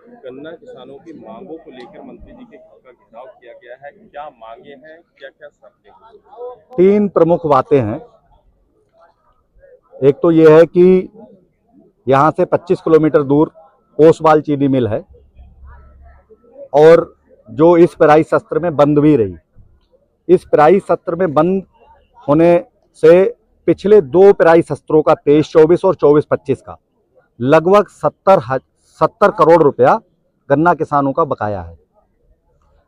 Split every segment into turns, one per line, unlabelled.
गन्ना किसानों की मांगों को लेकर मंत्री जी के घर का घेराव किया गया है। क्या मांगे हैं, क्या क्या शर्तें हैं?
तीन प्रमुख बातें हैं। एक तो ये है कि यहाँ से 25 किलोमीटर दूर ओसवाल चीनी मिल है और जो इस पेराई सत्र में बंद भी रही। इस पेराई सत्र में बंद होने से पिछले दो पेराई सत्रों का 23-24 और 24-25 का लगभग 70 करोड़ रुपया गन्ना किसानों का बकाया है।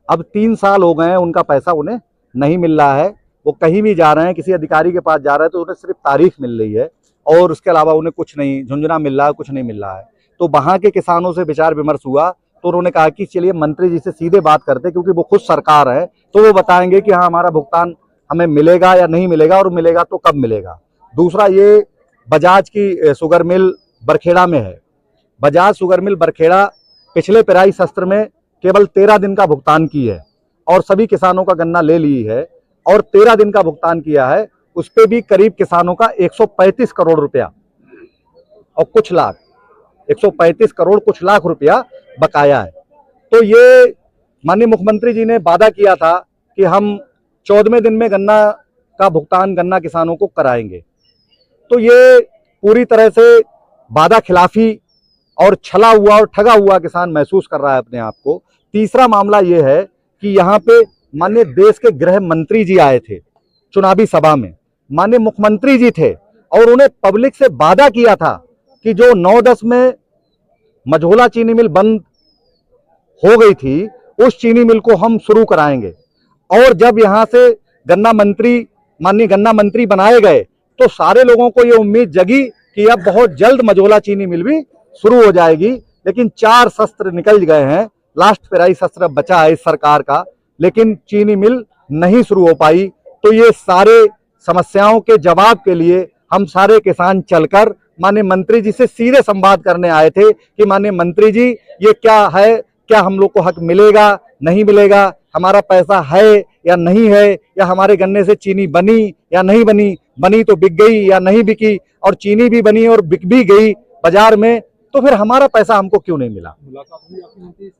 अब 3 साल हो गए हैं, उनका पैसा उन्हें नहीं मिल रहा है। वो कहीं भी जा रहे हैं, किसी अधिकारी के पास जा रहे हैं तो उन्हें सिर्फ तारीख मिल रही है और उसके अलावा उन्हें कुछ नहीं, झुंझुना मिल रहा है, कुछ नहीं मिल रहा है। तो वहाँ के किसानों से विचार विमर्श हुआ तो उन्होंने कहा कि चलिए मंत्री जी से सीधे बात करते, क्योंकि वो खुद सरकार है तो वो बताएंगे कि हाँ हमारा भुगतान हमें मिलेगा या नहीं मिलेगा और मिलेगा तो कब मिलेगा। दूसरा, ये बजाज की शुगर मिल बरखेड़ा में है। बजाज शुगर मिल बरखेड़ा पिछले पेराई सत्र में केवल 13 दिन का भुगतान की है और सभी किसानों का गन्ना ले ली है और 13 दिन का भुगतान किया है। उस पर भी करीब किसानों का 135 करोड़ रुपया और कुछ लाख, 135 करोड़ कुछ लाख रुपया बकाया है। तो ये माननीय मुख्यमंत्री जी ने वादा किया था कि हम 14वें दिन में गन्ना का भुगतान गन्ना किसानों को कराएंगे। तो ये पूरी तरह से वादा खिलाफी और छला हुआ और ठगा हुआ किसान महसूस कर रहा है अपने आप को। तीसरा मामला ये है कि यहाँ पे माननीय देश के गृह मंत्री जी आए थे चुनावी सभा में, माननीय मुख्यमंत्री जी थे और उन्हें पब्लिक से वादा किया था कि जो 9-10 में मझोला चीनी मिल बंद हो गई थी उस चीनी मिल को हम शुरू कराएंगे। और जब यहाँ से माननीय गन्ना मंत्री बनाए गए तो सारे लोगों को ये उम्मीद जगी कि अब बहुत जल्द मझोला चीनी मिल भी शुरू हो जाएगी। लेकिन 4 सत्र निकल गए हैं, लास्ट पेराई सत्र बचा है इस सरकार का, लेकिन चीनी मिल नहीं शुरू हो पाई। तो ये सारे समस्याओं के जवाब के लिए हम सारे किसान चलकर माननीय मंत्री जी से सीधे संवाद करने आए थे कि माननीय मंत्री जी ये क्या है, क्या हम लोग को हक मिलेगा नहीं मिलेगा, हमारा पैसा है या नहीं है, या हमारे गन्ने से चीनी बनी या नहीं बनी, बनी तो बिक गई या नहीं बिकी, और चीनी भी बनी और बिक भी गई बाजार में, तो फिर हमारा पैसा हमको क्यों नहीं मिला।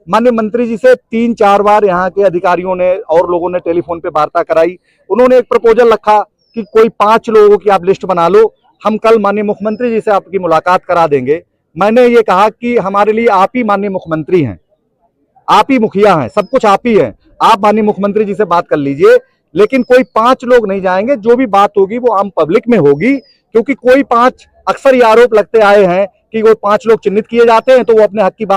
माननीय मंत्री जी से 3-4 बार यहाँ के अधिकारियों ने और लोगों ने टेलीफोन पे वार्ता कराई। उन्होंने एक प्रपोजल रखा कि कोई 5 लोगों की आप लिस्ट बना लो, हम कल माननीय मुख्यमंत्री जी से आपकी मुलाकात करा देंगे। मैंने ये कहा कि हमारे लिए आप ही माननीय मुख्यमंत्री हैं, आप ही मुखिया हैं, सब कुछ आप ही हैं, आप माननीय मुख्यमंत्री जी से बात कर लीजिए, लेकिन कोई 5 लोग नहीं जाएंगे। जो भी बात होगी वो आम पब्लिक में होगी, क्योंकि कोई 5 अक्सर ये आरोप लगते आए हैं कि वो 5 लोग चिन्हित किए जाते हैं तो वो अपने हक की बात